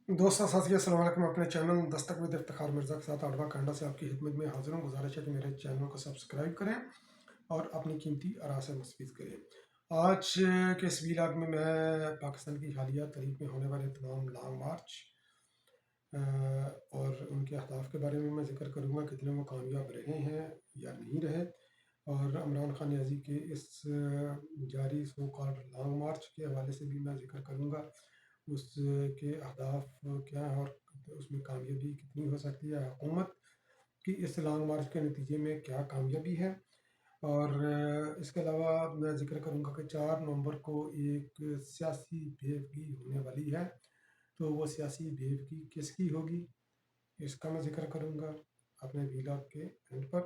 दोस्तों साथियों अस्सलाम वालेकुम। अपने चैनल दस्तक विद इफ्तिखार मिर्ज़ा के साथ आडवा कांडा से आपकी खिदमत में हाजिर हूँ। गुजारिश है कि मेरे चैनल को सब्सक्राइब करें और अपनी कीमती आरा से मुस्तफ़ीद करें। आज के इस वीलॉग में मैं पाकिस्तान की हालिया तारीख में होने वाले तमाम लॉन्ग मार्च और उनके अहदाफ के बारे में मैं जिक्र करूँगा, कितने वो कामयाब रहे हैं या नहीं रहे। और इमरान खान नियाज़ी के इस जारी सो कॉल्ड लॉन्ग मार्च के हवाले से भी मैं जिक्र करूँगा, उसके अहदाफ क्या हैं और उसमें कामयाबी कितनी हो सकती है, हुकूमत की इस लॉन्ग मार्च के नतीजे में क्या कामयाबी है। और इसके अलावा मैं जिक्र करूँगा कि 4 नवंबर को एक सियासी बेवकी होने वाली है, तो वो सियासी बेवकी किसकी होगी इसका मैं जिक्र करूँगा अपने वीलॉग के एंड पर।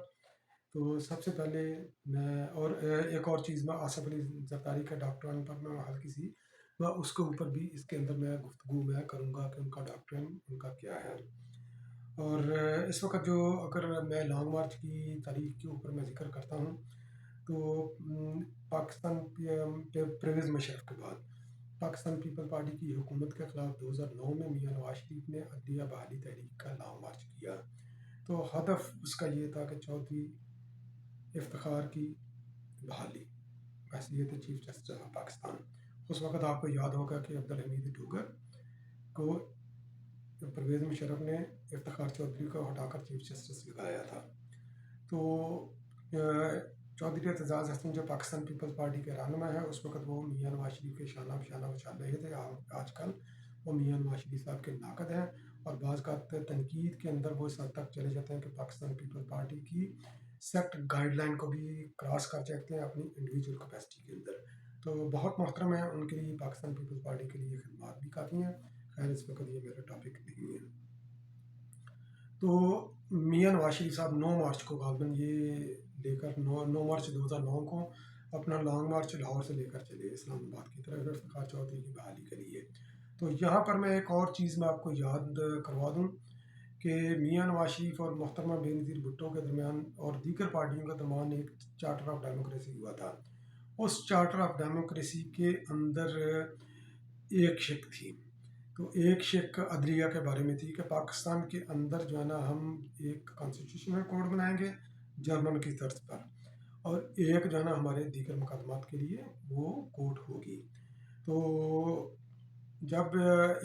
तो सबसे पहले मैं और एक और चीज़ मैं आसिफ अली जरदारी का डॉक्ट्रिन पर मैं हल्की सी मैं उसके ऊपर भी इसके अंदर मैं गुफ्तगू मैं करूँगा कि उनका डॉक्ट्रिन उनका क्या है। और इस वक्त जो अगर मैं लॉन्ग मार्च की तारीख के ऊपर मैं जिक्र करता हूँ तो पाकिस्तान परवेज़ मुशर्रफ के बाद पाकिस्तान पीपल पार्टी की हुकूमत के ख़िलाफ़ 2009 में मियां नवाज शरीफ ने अदलिया बहाली तहरीक का लॉन्ग मार्च किया। तो हदफ उसका ये था कि चौधरी इफ्तिखार की बहाली, हैसियत चीफ जस्टिस ऑफ पाकिस्तान। उस वक्त आपको याद होगा कि अब्दुल हमीद डोगर को परवेज़ मुशर्रफ ने इफ्तिखार चौधरी को हटाकर चीफ जस्टिस लगाया था। तो चौधरी एतजाज़ हसन जो पाकिस्तान पीपल्स पार्टी के रहनुमा है, उस वक्त वो मियां नवाज शरीफ के शाना बशाना उछाल रहे थे। आजकल वो मियां नवाज शरीफ साहब के नाकद हैं और बाज़ का तनकीद के अंदर वो इस हद तक चले जाते हैं कि पाकिस्तान पीपल्स पार्टी की सेक्ट गाइडलाइन को भी क्रॉस कर जाते हैं अपनी इंडिविजुअल कैपेसिटी के अंदर। तो बहुत मोहतरम है उनके लिए, पाकिस्तान पीपल्स पार्टी के लिए खिदमत भी काफ़ी हैं। खैर इस वक्त ये मेरा टॉपिक नहीं है। तो मियां नवाज शरीफ साहब 9 मार्च को गालबन ये लेकर 9 मार्च 2009 को अपना लॉन्ग मार्च लाहौर से लेकर चले इस्लामाबाद की तरफ इफ्तिखार चौधरी की बहाली के लिए। तो यहाँ पर मैं एक और चीज़ मैं आपको याद करवा दूँ कि मियां नवाज शरीफ और मोहतरमा बेनज़ीर भुट्टो के दरमियान और दीगर पार्टियों के दरमियान एक चार्टर ऑफ डेमोक्रेसी हुआ था। उस चार्टर ऑफ डेमोक्रेसी के अंदर एक शिक थी। तो एक शिक अदलिया के बारे में थी कि पाकिस्तान के अंदर जो है ना हम एक कॉन्स्टिट्यूशनल कोड बनाएंगे जर्मन की तर्ज पर, और एक जो है ना हमारे दीगर मुकदमात के लिए वो कोर्ट होगी। तो जब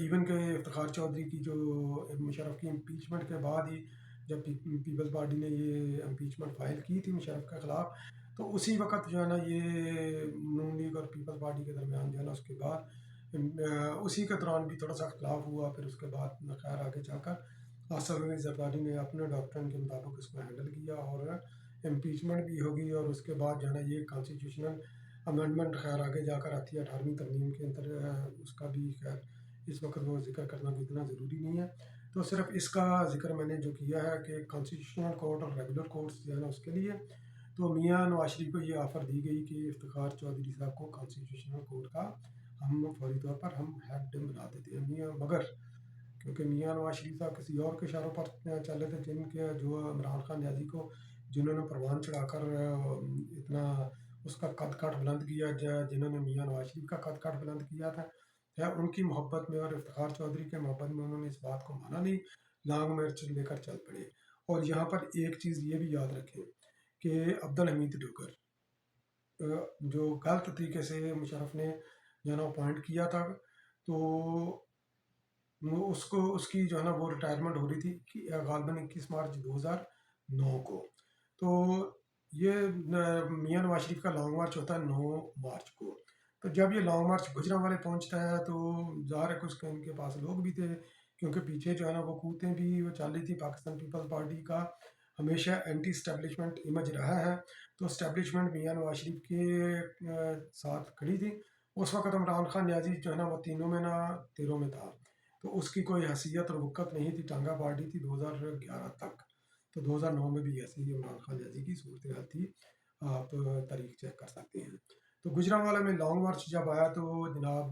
इवन के इफ्तिखार चौधरी की जो मुशर्रफ की इम्पीचमेंट के बाद ही जब पीपल्स पार्टी ने ये इम्पीचमेंट फाइल की थी मुशर्रफ के ख़िलाफ़, तो उसी वक्त जो है ना ये नून लीग और पीपल्स पार्टी के दरमियान जो है ना उसके बाद उसी के दौरान भी थोड़ा सा इख्तलाफ हुआ। फिर उसके बाद खैर आगे जाकर आसिफ अली जरदारी ने अपने डॉक्ट्रिन के मुताबिक उसको हैंडल किया और इम्पीचमेंट भी होगी। और उसके बाद जो है ना ये कॉन्स्टिट्यूशनल अमेंडमेंट खैर आगे जाकर आती है 18वीं तरमीम के अंदर, उसका भी खैर इस वक्त वो जिक्र करना भी इतना ज़रूरी नहीं है। तो सिर्फ इसका जिक्र मैंने जो किया है कि कॉन्स्टिट्यूशनल कोर्ट और रेगुलर कोर्ट्स जो है ना उसके लिए तो मियां नवाज शरीफ को ये ऑफ़र दी गई कि इफ्तिखार चौधरी साहब को कॉन्स्टिट्यूशनल कोर्ट का हम फौरी तौर पर हम हेड बना देते हैं मियाँ, मगर क्योंकि मियां नवाज शरीफ साहब किसी और के इशारों पर चल रहे थे, जिनके जो इमरान खान नियाज़ी को जिन्होंने परवान चढ़ाकर इतना उसका कद काठ बुलंद किया, जिन्होंने मियां नवाज शरीफ का कद काठ बुलंद किया था, या उनकी मोहब्बत में और इफ्तिखार चौधरी के मोहब्बत में उन्होंने इस बात को माना नहीं, लॉन्ग मार्च लेकर चल पड़े। और यहाँ पर एक चीज़ ये भी याद रखें कि अब्दुल हमीद डोगर जो गलत तरीके से मुशर्रफ ने जो है ना अपॉइंट किया था, तो वो उसको उसकी जो है ना वो रिटायरमेंट हो रही थी कि गालबन 21 मार्च 2009 को। तो ये मियां नवाज शरीफ का लॉन्ग मार्च होता है 9 मार्च को। तो जब ये लॉन्ग मार्च गुजरांवाले पहुंचता है तो ज़ाहिर है कुछ इनके पास लोग भी थे, क्योंकि पीछे जो है ना वो कूदें भी वो चल रही थी। पाकिस्तान पीपल्स पार्टी का हमेशा एंटी स्टैब्लिशमेंट इमेज रहा है, तो स्टैब्लिशमेंट मियां नवाज शरीफ के साथ खड़ी थी। उस वक्त इमरान खान नियाजी जो है ना वो तीनों में ना तेरों में था, तो उसकी कोई हैसियत और वक़्त नहीं थी। टांगा पार्टी थी 2011 तक, तो 2009 में भी ऐसी ही इमरान खान जैसी की सूरत हाल थी, आप तारीख चेक कर सकते हैं। तो गुजरांवाला में लॉन्ग मार्च जब आया तो जनाब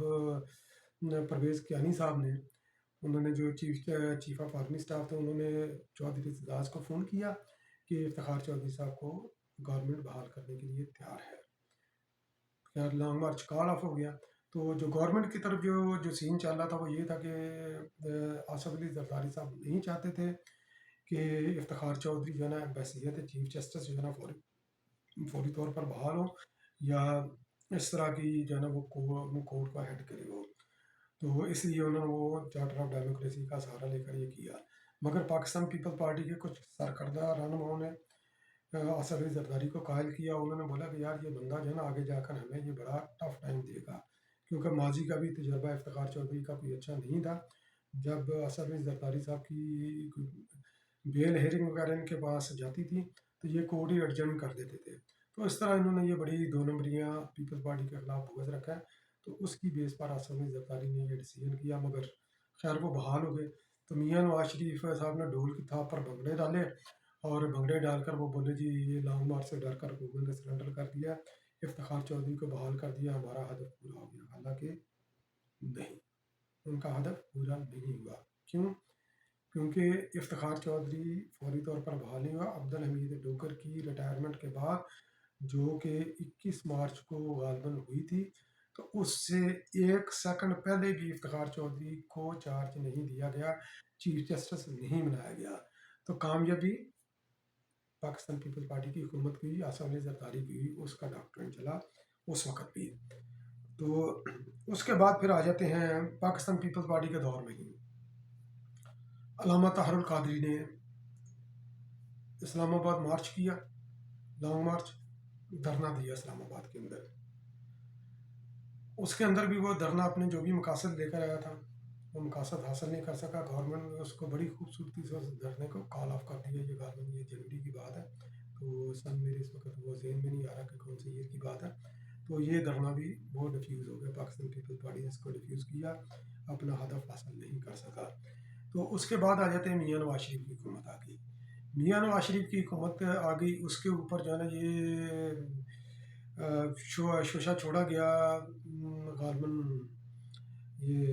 परवेज़ कियानी साहब ने उन्होंने जो चीफ ऑफ आर्मी स्टाफ थे उन्होंने चौधरी एजाज को फ़ोन किया कि इफ्तिखार चौधरी साहब को गवर्नमेंट बहाल करने के लिए तैयार है। खैर लॉन्ग मार्च कॉल ऑफ हो गया। تو جو گورنمنٹ کی طرف جو سین چل رہا تھا وہ یہ تھا کہ آصف علی زرداری صاحب نہیں چاہتے تھے کہ افتخار چودھری جو ہے نا بحیثیت چیف جسٹس جو ہے نا فوری طور پر بحال ہو، یا اس طرح کی جو ہے نا وہ کورٹ کا ہیڈ کرے ہو. تو اس لیے انہوں نے وہ چارٹر آف ڈیموکریسی کا سہارا لے کر یہ کیا. مگر پاکستان پیپل پارٹی کے کچھ سرکردہ رہنماؤں نے آصف علی زرداری کو قائل کیا. انہوں نے بولا کہ یار یہ بندہ جو ہے نا آگے جا کر ہمیں یہ بڑا ٹف ٹائم دے گا، کیونکہ ماضی کا بھی تجربہ افتخار چودھری کا کوئی اچھا نہیں تھا. جب آصف علی زرداری صاحب کی بیل ہیئرنگ وغیرہ ان کے پاس جاتی تھی تو یہ کورٹ ہی ایڈجرن کر دیتے تھے. تو اس طرح انہوں نے یہ بڑی دو نمبریاں پیپل پارٹی کے خلاف بغض رکھا ہے. تو اس کی بیس پر آصف علی زرداری نے یہ ڈیسیجن کیا، مگر خیر وہ بحال ہو گئے. تو میاں نواز شریف صاحب نے ڈھول کی تھاپ پر بھنگڑے ڈالے، اور بھنگڑے ڈال کر وہ بولے جی یہ لانگ مارچ سے ڈر کر حکومت نے سرنڈر کر دیا، افتخار چودھری کو بحال کر دیا، ہمارا ہدف پورا ہو گیا. حالانکہ نہیں، ان کا ہدف پورا نہیں ہوا. کیوں؟ کیونکہ افتخار چودھری فوری طور پر بحال نہیں ہوا. عبدالحمید ڈوگر کی ریٹائرمنٹ کے بعد جو کہ 21 مارچ کو غالباً ہوئی تھی، تو اس سے ایک سیکنڈ پہلے بھی افتخار چودھری کو چارج نہیں دیا گیا، چیف جسٹس نہیں بنایا گیا. تو کامیابی پاکستان پیپل پارٹی کی حکومت کی، آصف علی زرداری کی، اس کا ڈاکٹرین چلا اس وقت بھی. تو اس کے بعد پھر آ جاتے ہیں پاکستان پیپل پارٹی کے دور میں ہی علامہ طاہر القادری نے اسلام آباد مارچ کیا، لانگ مارچ، دھرنا دیا اسلام آباد کے اندر. اس کے اندر بھی وہ دھرنا اپنے جو بھی مقاصد لے کر آیا تھا وہ مقاصد حاصل نہیں کر سکا. گورنمنٹ نے اس کو بڑی خوبصورتی سے اس دھرنے کو کال آف کر دیا. یہ گورنمنٹ یہ جنوری کی بات ہے، تو سن میرے اس وقت وہ ذہن میں نہیں آ رہا کہ کون سی ایئر کی بات ہے. تو یہ دھرنا بھی وہ ڈیفیوز ہو گیا. پاکستان پیپل پارٹی نے اس کو ڈیفیوز کیا، اپنا ہدف حاصل نہیں کر سکا. تو اس کے بعد آ جاتے ہیں میاں نواز شریف کی حکومت آ گئی. میاں نواز شریف کی حکومت آ گئی. اس کے اوپر جو ہے نا یہ شوشہ چھوڑا گیا. غالباً یہ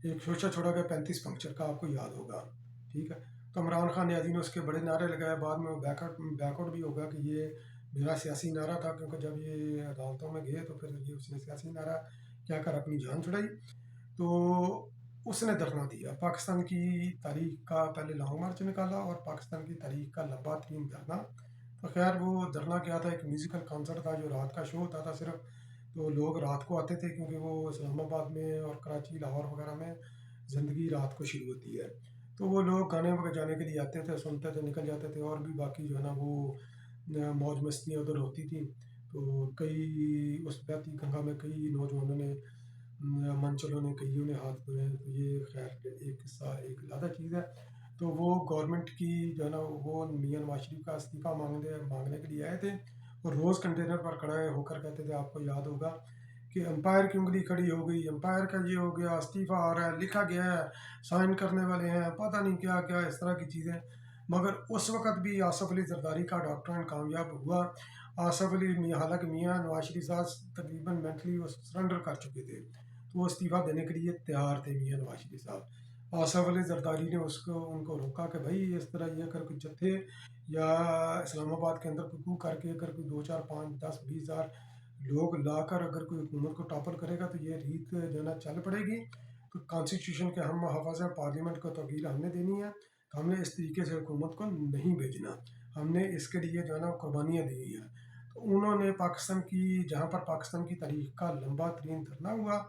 ایک شوشہ چھوڑا گیا 35 پنکچر کا، آپ کو یاد ہوگا، ٹھیک ہے. تو عمران خان نیازی نے اس کے بڑے نعرے لگائے. بعد میں بیک آؤٹ بھی ہوگا کہ یہ میرا سیاسی نعرہ تھا، کیونکہ جب یہ عدالتوں میں گئے تو پھر یہ اس نے سیاسی نعرہ کیا کر اپنی جان چھڑائی. تو اس نے دھرنا دیا. پاکستان کی تاریخ کا پہلے لانگ مارچ نکالا اور پاکستان کی تاریخ کا لمبا ترین دھرنا. تو خیر وہ دھرنا کیا تھا، ایک میوزیکل کانسرٹ تھا جو رات کا شو ہوتا تھا صرف. تو لوگ رات کو آتے تھے کیونکہ وہ اسلام آباد میں اور کراچی، لاہور وغیرہ میں زندگی رات کو شروع ہوتی ہے. تو وہ لوگ گانے بجانے کے لیے آتے تھے، سنتے تھے، نکل جاتے تھے. اور بھی باقی جو ہے نا وہ موج مستیاں ادھر ہوتی تھیں. تو کئی اس بہتی گنگا میں کئی نوجوانوں نے، منچلوں نے، کئیوں نے ہاتھ دھوئے. تو یہ خیر ایک قصہ، ایک علیحدہ چیز ہے. تو وہ گورنمنٹ کی جو ہے نا وہ میاں نواز شریف کا استعفیٰ مانگنے کے لیے آئے تھے، اور روز کنٹینر پر کھڑے ہو کر کہتے تھے، آپ کو یاد ہوگا کہ امپائر کی انگلی کھڑی ہو گئی، امپائر کا یہ ہو گیا، استعفیٰ آ رہا ہے، لکھا گیا ہے، سائن کرنے والے ہیں، پتہ نہیں کیا کیا اس طرح کی چیزیں. مگر اس وقت بھی آصف علی زرداری کا ڈاکٹرین کامیاب ہوا. آصف علی، حالانکہ میاں نواز شریف صاحب تقریباً مینٹلی وہ سرنڈر کر چکے تھے، تو وہ استعفیٰ دینے کے لیے تیار تھے میاں نواز شریف صاحب. آصف علی زرداری نے ان کو روکا کہ بھائی اس طرح یہ اگر کوئی جتھے یا اسلام آباد کے اندر کوئی کر کے اگر کوئی 2 4 5 10 20 ہزار لوگ لا کر اگر کوئی حکومت کو ٹاپل کرے گا تو یہ ریت جو ہے نا چل پڑے گی. تو کانسٹیٹیوشن کے ہم محافظ ہیں، پارلیمنٹ کو توقیر ہم نے دینی ہے. تو ہم نے اس طریقے سے حکومت کو نہیں بھیجنا، ہم نے اس کے لیے جو ہے نا قربانیاں دی ہیں. تو انہوں نے پاکستان کی، جہاں پر پاکستان کی تاریخ کا لمبا ترین دھرنا ہوا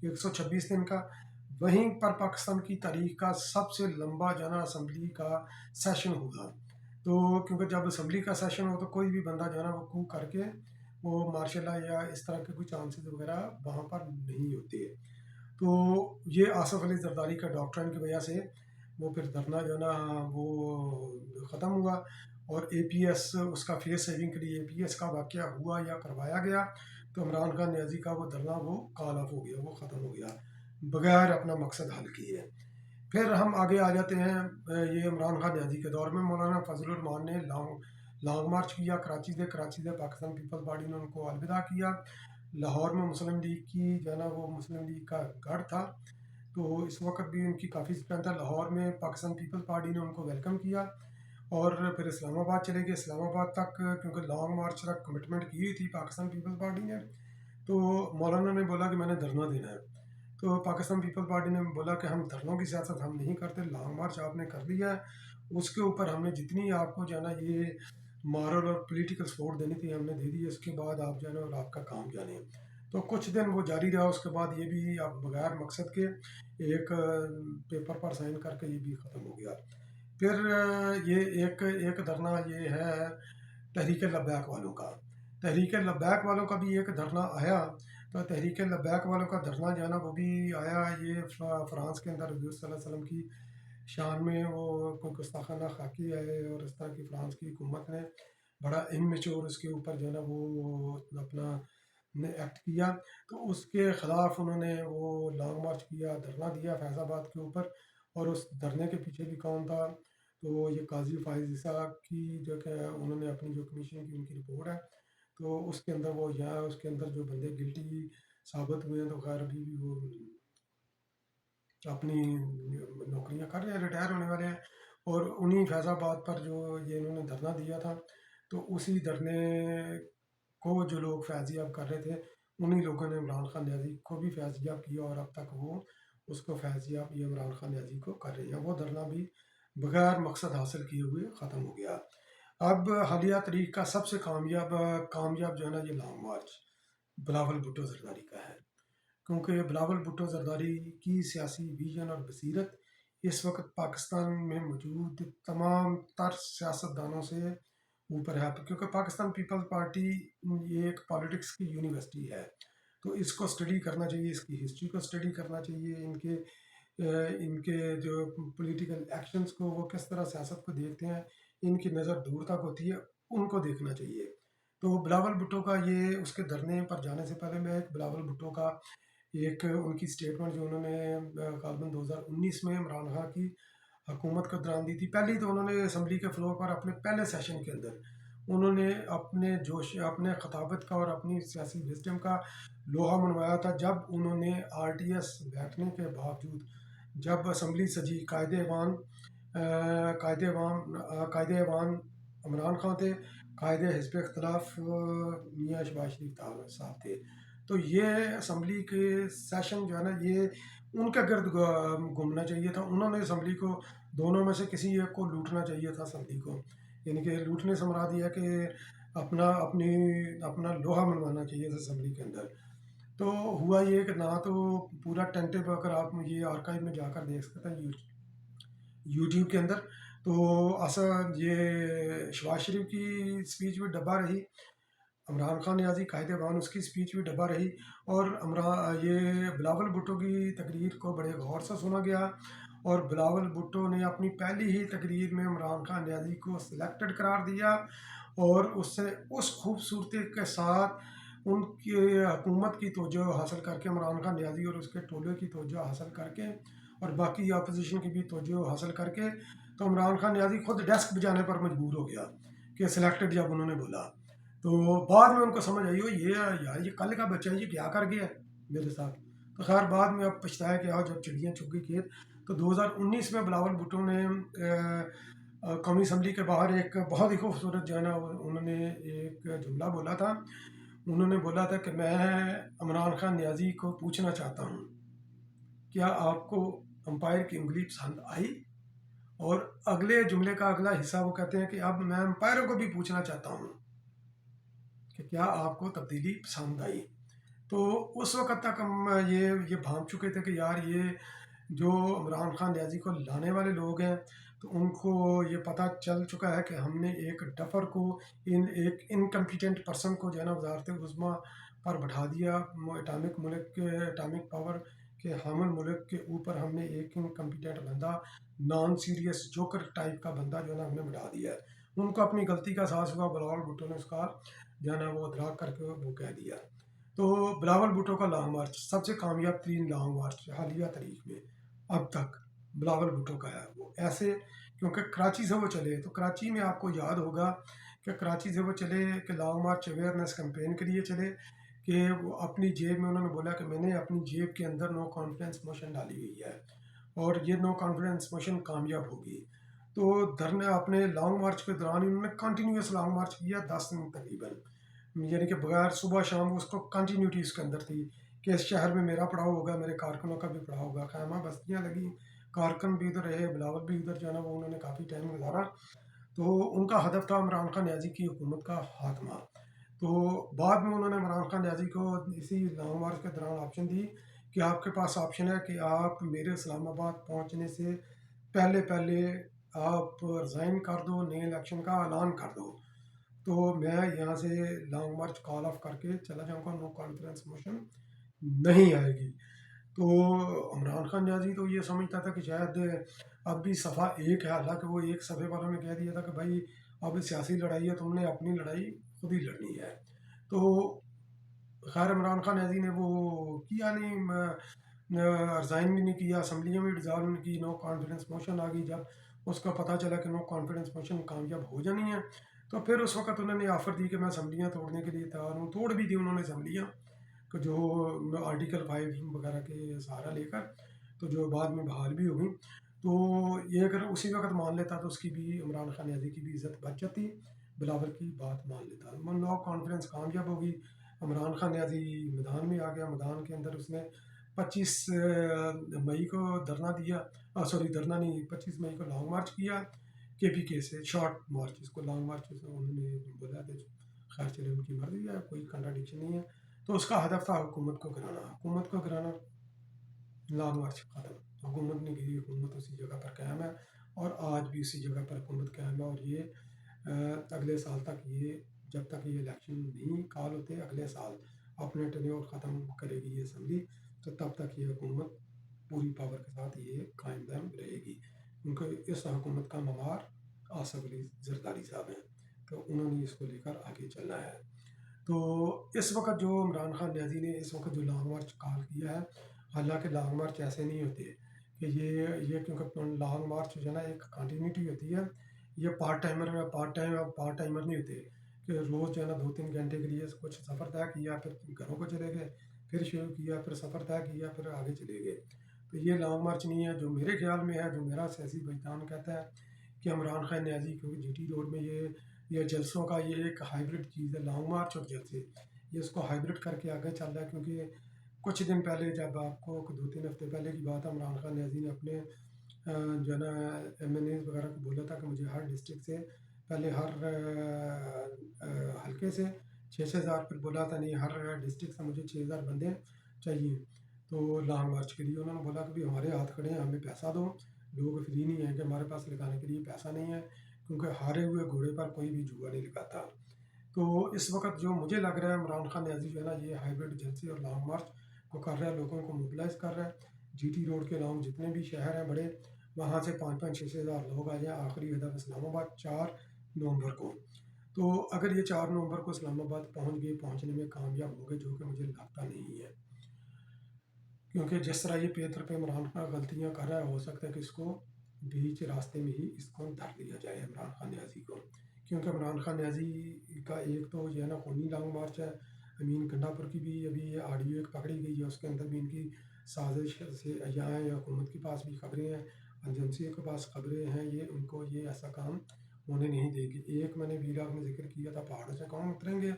126 دن کا، وہیں پر پاکستان کی تاریخ کا سب سے لمبا جو ہے نا اسمبلی کا سیشن ہوگا. تو کیونکہ جب اسمبلی کا سیشن ہو تو کوئی بھی بندہ جو ہے نا وہ کو کر کے وہ مارشل لا یا اس طرح کے کوئی چانسز وغیرہ وہاں پر نہیں ہوتے. تو یہ آصف علی زرداری کا ڈاکٹرین کی وجہ سے وہ پھر دھرنا جو ہے نا وہ ختم ہوا. اور اے پی ایس اس کا فیس سیونگ کے لیے اے پی ایس کا واقعہ ہوا یا کروایا گیا. تو عمران خان نیازی کا وہ دھرنا وہ کال آف ہو گیا، وہ ختم ہو گیا بغیر اپنا مقصد حل کیے. پھر ہم آگے آ جاتے ہیں یہ عمران خان نیازی کے دور میں مولانا فضل الرحمان نے لانگ مارچ کیا کراچی سے پاکستان پیپل پارٹی نے ان کو الوداع کیا. لاہور میں مسلم لیگ کی جو ہے نا وہ مسلم لیگ کا گڑھ تھا، تو اس وقت بھی ان کی کافی اسٹرینتھ ہے. لاہور میں پاکستان پیپل پارٹی نے ان کو ویلکم کیا اور پھر اسلام آباد چلے گئے. اسلام آباد تک کیونکہ لانگ مارچ تک کمٹمنٹ کی ہوئی تھی پاکستان پیپل پارٹی نے، تو मौलाना ने बोला कि मैंने धरना देना है। तो पाकिस्तान पीपल पार्टी ने बोला कि हम धरनों की सियासत हम नहीं करते, लॉन्ग मार्च आपने कर दिया है, उसके ऊपर हमने जितनी आपको जो है ना ये मॉरल और पॉलिटिकल सपोर्ट देनी थी हमने दे दी है, इसके बाद आप जो है ना और आपका काम जाने। तो कुछ दिन वो जारी रहा, उसके बाद ये भी आप बगैर मकसद के एक पेपर पर साइन करके ये भी ख़त्म हो गया। फिर ये एक एक धरना ये है तहरीक लब्बैक वालों का। तहरीक लब्बैक वालों का भी एक धरना आया। तो तहरीक लब्बैक वालों का धरना जो है ना वो भी आया ये फ्रांस के अंदर हजूर सल्लल्लाहु अलैहि वसल्लम की शान में वो कोई गुस्ताखाना खाकी है, और इस तरह की फ्रांस की हुकूमत ने बड़ा इमेच्योर उसके ऊपर जो है ना वो अपना ने एक्ट किया। तो उसके ख़िलाफ़ उन्होंने वो लॉन्ग मार्च किया, धरना दिया फैज़ाबाद के ऊपर। और उस धरने के पीछे भी कौन था, तो ये काजी फाइज ईसा की जो कि उन्होंने अपनी जो कमीशन की उनकी रिपोर्ट है, तो उसके अंदर वो यहाँ उसके अंदर जो बंदे गिल्टी साबित हुए हैं, तो खैर अभी भी वो अपनी नौकरियां कर रहे हैं, रिटायर होने वाले हैं। और उन्हीं फैज़ाबाद पर जो ये इन्होंने धरना दिया था, तो उसी धरने को जो लोग फैज़याब कर रहे थे, उन्हीं लोगों ने इमरान खान न्याजी को भी फैज़याब किया, और अब तक वो उसको फैज़याब ये इमरान खान न्याजी को कर रहे हैं। वो धरना भी बगैर मकसद हासिल किए हुए ख़त्म हो गया। अब हालिया तारीख का सबसे कामयाब जो है ना ये लॉन्ग मार्च बिलावल भुट्टो जरदारी का है, क्योंकि बिलावल भुट्टो जरदारी की सियासी विजन और बसीरत इस वक्त पाकिस्तान में मौजूद तमाम तर सियासतदानों से ऊपर है, क्योंकि पाकिस्तान पीपल्स पार्टी ये एक पॉलिटिक्स की यूनिवर्सिटी है। तो इसको स्टडी करना चाहिए, इसकी हिस्ट्री को स्टडी करना चाहिए, इनके जो पॉलिटिकल एक्शंस को वो किस तरह सियासत को देखते हैं, इनकी नज़र दूर तक होती है, उनको देखना चाहिए। तो बिलावल भुट्टो का ये उसके धरने पर जाने से पहले मैं एक बिलावल भुट्टो का एक उनकी स्टेटमेंट जो उन्होंने गालबन 2019 में इमरान खान की हुकूमत को दौरान दी थी। पहले तो उन्होंने असम्बली के फ्लोर पर अपने पहले सेशन के अंदर उन्होंने अपने जोश अपने खताबत का और अपनी सियासी विजडम का लोहा मनवाया था, जब उन्होंने RTS बैठने के बावजूद जब असम्बली सजी कायदे अवान इमरान खान थे, कायदे हिज़्ब इख्तिलाफ मियाँ शहबाज शरीफ साहब थे। तो ये असम्बली के सेशन जो है ना ये उनके गर्द घूमना चाहिए था। उन्होंने असम्बली को दोनों में से किसी एक को लूटना चाहिए था असम्बली को, यानी कि लूटने से मुराद ये है कि अपना लोहा मनवाना चाहिए था असम्बली के अंदर। तो हुआ ये कि ना तो पूरा टेंटिव, अगर आप ये आर्काइव में जाकर देख सकते हैं यूट्यूब के अंदर, तो असल ये शहबाज शरीफ की स्पीच भी डब्बा रही, इमरान खान न्याजी कायदे बान उसकी स्पीच भी डब्बा रही, और ये बिलावल भुट्टो की तकरीर को बड़े गौर से सुना गया। और बिलावल भुट्टो ने अपनी पहली ही तकरीर में इमरान खान न्याजी को सिलेक्टेड करार दिया, और उससे उस खूबसूरती के साथ उनकी हुकूमत की तवज्जो हासिल करके, इमरान खान न्याजी और उसके टोले की तवज्जो हासिल करके, और बाकी अपोजिशन की भी तवज्जो हासिल करके, तो इमरान खान न्याजी खुद डेस्क बजाने पर मजबूर हो गया कि सिलेक्टेड जब उन्होंने बोला। तो बाद में उनको समझ आई हो ये यार ये कल का बच्चा है, ये क्या कर गया मेरे साथ। तो खैर बाद में अब पछताया कि आओ जब चिड़ियाँ चुग गई खेत। तो 2019 में बिलावल भुट्टो ने कौमी असम्बली के बाहर एक बहुत ही खूबसूरत जो है ना उन्होंने एक जुमला बोला था। उन्होंने बोला था कि मैं इमरान खान न्याजी को पूछना चाहता हूँ, क्या आपको अंपायर की उंगली पसंद आई। और अगले जुमले का अगला हिस्सा वो कहते हैं कि अब मैं अंपायरों को भी पूछना चाहता हूँ कि क्या आपको तब्दीली पसंद आई। तो उस वक्त तक हम ये भांप चुके थे कि यार ये जो इमरान खान न्याजी को लाने वाले लोग हैं, तो उनको ये पता चल चुका है कि हमने एक डफर को एक इनकम्पिटेंट पर्सन को जो है ना वजारत उज़्मा पर बैठा दिया। एटॉमिक पावर के हामिल मुल्क के ऊपर हमने एक इनकम्पिटेंट बंदा, नॉन सीरियस जोकर टाइप का बंदा जो है ना हमने बैठा दिया है। उनको अपनी गलती का एहसास हुआ, बिलावल भुट्टो ने उसका जो है ना वो अदराक करके वो कह दिया। तो बिलावल भुट्टो का लॉन्ग मार्च सबसे कामयाब तरीन लॉन्ग मार्च हालिया तारीख में अब तक बिलावल भुट्टो का है। वो ऐसे क्योंकि कराची से वो चले, तो कराची में आपको याद होगा कि कराची से वो चले कि लॉन्ग मार्च अवेयरनेस कैंपेन के लिए चले, कि वो अपनी जेब में उन्होंने बोला कि मैंने अपनी जेब के अंदर नो कॉन्फिडेंस मोशन डाली हुई है, और ये नो कॉन्फिडेंस मोशन कामयाब होगी। तो धरने अपने लॉन्ग मार्च के दौरान उन्होंने कंटिन्यूस लॉन्ग मार्च किया 10 दिन तकरीबन। यानी कि बगैर सुबह शाम उसको कंटिन्यूटी उसके अंदर थी कि इस शहर में मेरा पड़ाव होगा, मेरे कारकुनों का भी पड़ाव होगा। खैमा बस्तियाँ लगी, कारकुन भी उधर रहे, बिलावल भी उधर जो है ना वो उन्होंने काफ़ी टाइम गुजारा। तो उनका हदफ था इमरान खान न्याजी की हुकूमत का खात्मा। तो बाद में उन्होंने इमरान खान न्याजी को इसी लॉन्ग मार्च के दौरान ऑप्शन दी कि आपके पास ऑप्शन है कि आप मेरे इस्लामाबाद पहुंचने से पहले पहले आप रिज़ाइन कर दो, नए इलेक्शन का ऐलान कर दो, तो मैं यहाँ से लॉन्ग मार्च कॉल ऑफ करके चला जाऊँगा, नो कॉन्फिडेंस मोशन नहीं आएगी। तो इमरान खान न्याजी तो ये समझता था कि शायद अब भी सफ़ा एक है, हालांकि वो एक सफ़े वालों ने कह दिया था कि भाई अब सियासी लड़ाई है, तुमने अपनी लड़ाई खुद ही लड़नी है। तो खैर इमरान खान न्याजी ने वो किया नहीं, रिज़ाइन भी नहीं किया, असम्बलियाँ भी डिज़ाल्व नहीं की, नो कॉन्फिडेंस मोशन आ गई। जब उसका पता चला कि नो कॉन्फिडेंस मोशन कामयाब हो जानी है, तो फिर उस वक्त उन्होंने ऑफ़र दी कि मैं असम्बलियाँ तोड़ने के लिए तैयार हूँ। तोड़ भी दी उन्होंने असम्बलियाँ, कि जो आर्टिकल 5 वगैरह के सहारा लेकर, तो जो बाद में बहाल भी हो गई। तो ये अगर उसी वक्त मान लेता तो उसकी भी, इमरान खान न्याजी की भी इज़्ज़त बच जाती, बिलावल की बात मान लेता। नो कॉन्फ्रेंस कामयाब होगी, इमरान खान न्याजी मैदान में आ गया। मैदान के अंदर उसने 25 मई को धरना दिया, सॉरी धरना नहीं, 25 मई को लॉन्ग मार्च किया KPK से, शॉर्ट मार्च, इसको लॉन्ग मार्च उन्होंने बोला था। खैर चले, उनकी मर्जी है, कोई कंट्राडिक्शन नहीं है। तो उसका हदफ था हुकूमत को गिराना, हुकूमत को गिराना। लॉन्ग मार्च खत्म, हुकूमत ने गिरी, हुकूमत उसी जगह पर कायम है, और आज भी उसी जगह पर हुकूमत कायम है। और ये अगले साल तक, ये जब तक ये इलेक्शन नहीं कॉल होते, अगले साल अपने टेन्योर ख़त्म करेगी ये असम्बली, तो तब तक ये हुकूमत पूरी पावर के साथ ये कायम दायम रहेगी, क्योंकि इस हुकूमत का ममार आसफ अली जरदारी साहब हैं, तो उन्होंने इसको लेकर आगे चलना है। तो इस वक्त जो इमरान खान न्याजी ने इस वक्त जो लॉन्ग मार्च कॉल किया है, हालांकि लॉन्ग मार्च ऐसे नहीं होते कि ये क्योंकि लॉन्ग मार्च जो है ना एक कंटिन्यूटी होती है। ये पार्ट टाइमर नहीं होते कि रोज़ जो है ना 2-3 घंटे के लिए कुछ सफ़र तय किया, फिर घरों को चले गए, फिर शुरू किया, फिर सफ़र तय किया, फिर आगे चले गए। तो ये लॉन्ग मार्च नहीं है। जो मेरे ख्याल में है, जो मेरा सियासी विजदान कहता है कि इमरान खान न्याजी, क्योंकि GT रोड में ये जलसों का ये एक हाइब्रिड चीज़ है, लॉन्ग मार्च और जलसे, ये इसको हाइब्रिड करके आगे चल रहा है। क्योंकि कुछ दिन पहले, जब आपको 2-3 हफ्ते पहले की बात है, इमरान खान न्याजी ने अपने जो है ना MNAs वगैरह को बोला था कि मुझे हर डिस्ट्रिक्ट से पहले, हर हल्के से 6-6 हज़ार, फिर बोला था नहीं हर डिस्ट्रिक्ट से मुझे 6,000 बंदे चाहिए। तो लॉन्ग मार्च के लिए उन्होंने बोला कि भाई हमारे हाथ खड़े हैं, हमें पैसा दो, लोग फ्री नहीं है कि हमारे पास लगाने के लिए पैसा नहीं है, क्योंकि हारे हुए घोड़े पर कोई भी जुआ नहीं लगाता। तो इस वक्त जो मुझे लग रहा है, इमरान खान न्याजी जो है ना ये हाइब्रिड एजेंसी और लॉन्ग मार्च को कर रहा है, लोगों को मोबिलाइज कर रहा है। GT रोड के लॉन्ग जितने भी शहर हैं बड़े, वहाँ से 5-5, 6-6 हज़ार लोग आ जाएँ। आखिरी हदफ इस्लामाबाद 4 नवंबर को। तो अगर ये 4 नवंबर को इस्लामाबाद पहुँच गए, पहुँचने में कामयाब हो गए, जो कि मुझे लगता नहीं है, क्योंकि जिस तरह ये पेपर पे इमरान खान गलतियाँ कर रहा है, हो सकता है कि इसको बीच रास्ते में ही इसको धर लिया जाए इमरान खान न्याजी को। क्योंकि इमरान खान न्याजी का एक तो जो है ना खूनी लॉन्ग मार्च है। अमीन गंडापुर की भी अभी ये ऑडियो एक पकड़ी गई है, उसके अंदर भी इनकी साजिश से यहाँ या हुकूमत के पास भी खबरें हैं, एजेंसियों के पास खबरें हैं, ये उनको ये ऐसा काम होने नहीं देगी। एक मैंने वीराग में जिक्र किया था, पहाड़ों से कौन उतरेंगे,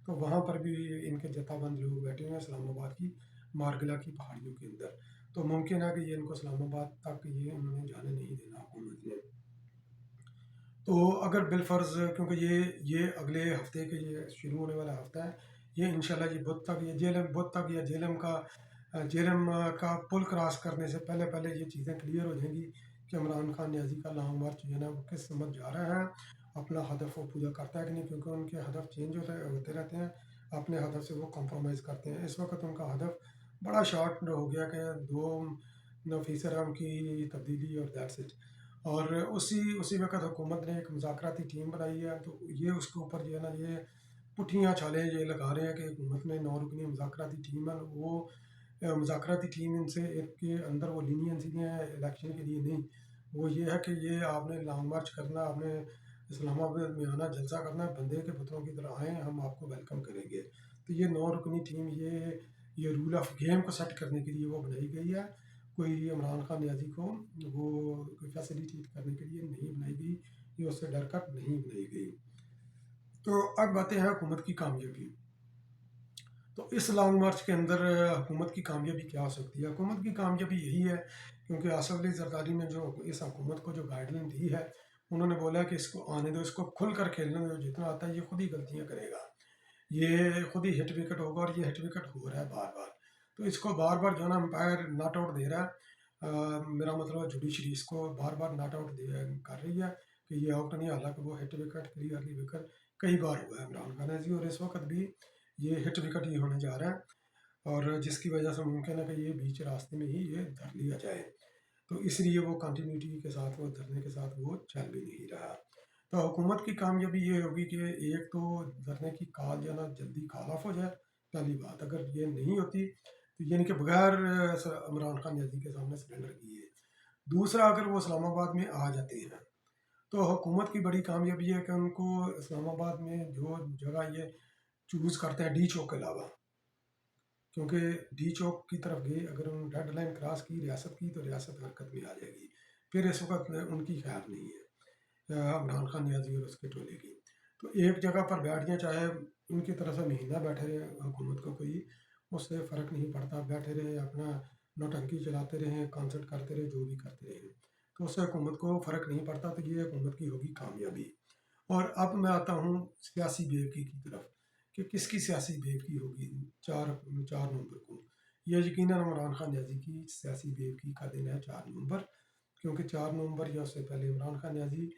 तो वहाँ पर भी इनके जत्थाबंद लोग बैठे हुए हैं इस्लामाबाद की मारगला की पहाड़ियों के अंदर। तो मुमकिन है कि ये इनको इस्लामाबाद तक ये उन्होंने जाने नहीं देना हुकूमत ने। तो अगर बिलफ़र्ज़, क्योंकि ये अगले हफ्ते के, ये शुरू होने वाला हफ्ता है, ये इंशाल्लाह ये बुध तक, ये बुध तक या जेलम का पुल क्रॉस करने से पहले पहले ये चीज़ें क्लियर हो जाएंगी कि इमरान खान न्याजी का लॉन्ग मार्च जो है ना वो किस समझ जा रहा है, अपना हदफ वो पूरा करता है कि नहीं, क्योंकि उनके हदफ चेंज होते रहते हैं, अपने हदफ से वो कॉम्प्रोमाइज़ करते हैं। इस वक्त उनका हदफ बड़ा शॉर्ट हो गया कि 2 फीसद है उनकी तब्दीली, और दैट्स इट। और उसी उसी वक्त हुकूमत ने एक मुज़ाकराती टीम बनाई है, तो ये उसके ऊपर जो है ना ये पुट्ठियाँ छाले ये लगा रहे हैं कि हुकूमत ने 9 रुकनी मुज़ाकराती टीम है, वो मुज़ाकराती टीम इनसे इनके अंदर वो लीनियंसी है इलेक्शन के लिए नहीं, वो ये है कि ये आपने लॉन्ग मार्च करना, आपने इस्लामाबाद में आना, जलसा करना, बंदे के पुत्रों की तरह आएँ, हम आपको वेलकम करेंगे। तो ये 9 रुकनी टीम, ये रूल ऑफ गेम को सेट करने के लिए वो बनाई गई है। कोई इमरान खान न्याजी को वो कोई फैसिलिटेट करने के लिए नहीं बनाई गई, ये उससे डर कर नहीं बनाई गई। तो अब आते हैं हुकूमत की कामयाबी। तो इस लॉन्ग मार्च के अंदर हुकूमत की कामयाबी क्या हो सकती है? हुकूमत की कामयाबी यही है, क्योंकि आसफ अली जरदारी ने जो इस हुकूमत को जो गाइडलाइन दी है, उन्होंने बोला कि इसको आने दो, इसको खुल कर खेलने दो, जितना आता है ये खुद ही गलतियाँ करेगा, ये खुद ही हिट विकेट होगा, और ये हिट विकेट हो रहा है बार बार। तो इसको बार बार जो है ना अंपायर नॉट आउट दे रहा है। मेरा मतलब जुडिशरी इसको बार बार नॉट आउट कर रही है कि ये आउट नहीं, हालांकि वो हिट विकेट क्लियरली विकेट कई बार हुआ है इमरान खान जी, और इस वक्त भी ये हिट विकेट ही होने जा रहा है, और जिसकी वजह से मुमकिन है कि ये बीच रास्ते में ही ये धर लिया जाए। तो इसलिए वो कंटिन्यूटी के साथ, वो धरने के साथ वो चल भी नहीं रहा। तो हुकूमत की कामयाबी ये होगी कि एक तो धरने की कॉल जो है ना जल्दी कॉल ऑफ हो जाए, पहली बात। अगर ये नहीं होती तो यानी कि बगैर इमरान खान याजी के सामने सरेंडर किए। दूसरा, अगर वो इस्लामाबाद में आ जाते हैं तो हुकूमत की बड़ी कामयाबी है कि उनको इस्लामाबाद में जो जगह ये चूज़ करते हैं डी चौक के अलावा, क्योंकि डी चौक की तरफ गए अगर उन्होंने रेड लाइन क्रॉस की रियासत की, तो रियासत हरकत में आ जाएगी। फिर इस वक्त उनकी खैर नहीं है इमरान खान नियाजी और उसके टोले की। तो एक जगह पर बैठ जाए, चाहे उनकी तरफ से महीना बैठे रहे हुकूमत को कोई, उससे फ़र्क नहीं पड़ता, बैठे रहे अपना नौटंकी चलाते रहें, कॉन्सर्ट करते रहे, जो भी करते रहें, तो उससे हुकूमत को फ़र्क नहीं पड़ता। तो ये हुकूमत की होगी कामयाबी। और अब मैं आता हूँ सियासी बेवकी की तरफ, कि किसकी सियासी बेवकी होगी 4 नवंबर को। यह यकीनन इमरान खान न्याजी की सियासी बेवकी का दिन है 4 नवंबर, क्योंकि 4 नवंबर या उससे पहले इमरान खान न्याजी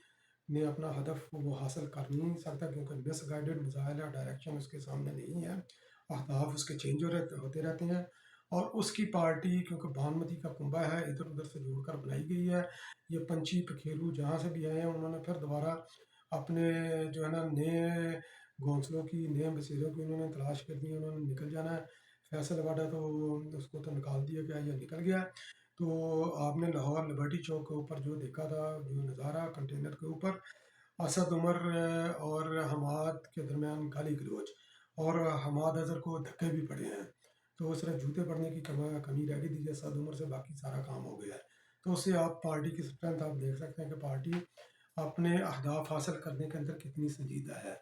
ने अपना हदफ वो हासिल कर नहीं सकता, क्योंकि मिसगाइडेड मिसाइल या डायरेक्शन उसके सामने नहीं है, अहदाफ उसके चेंज होते रहते हैं। और उसकी पार्टी क्योंकि भानुमति का कुंबा है, इधर उधर से जोड़कर बनाई गई है। ये पंछी पखेरू जहाँ से भी आए हैं, उन्होंने फिर दोबारा अपने जो है ना नए घोंसलों की, नए बसेरों की उन्होंने तलाश कर दी, उन्होंने निकल जाना है। फैसल वाडा तो उसको तो निकाल दिया गया या निकल गया। तो आपने लाहौर लिबर्टी चौक के ऊपर जो देखा था, जो नज़ारा कंटेनर के ऊपर असद उमर और हमाद के दरमियान गाली गलोच, और हमाद अजहर को धक्के भी पड़े हैं। तो वो सिर्फ जूते पड़ने की कमी रह गई थी असद उमर से, बाकी सारा काम हो गया है। तो उससे आप पार्टी की स्ट्रेंथ आप देख सकते हैं कि पार्टी अपने अहदाफ हासिल करने के अंदर कितनी संजीदा है।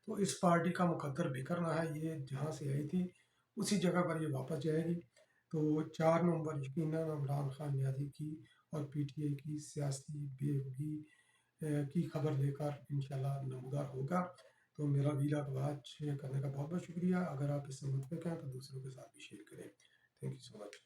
तो इस पार्टी का मुकद्दर बिखरना है, ये जहाँ से आई थी उसी जगह पर ये वापस जाएगी। तो 4 नवंबर यकीनन इमरान खान न्याजी की और पीटीआई की सियासी बेवगी की खबर लेकर इंशाल्लाह नमूदार होगा। तो मेरा वीलाग वाच करने का बहुत बहुत शुक्रिया। अगर आप इससे मुतफिक हैं तो दूसरों के साथ भी शेयर करें। Thank you so much.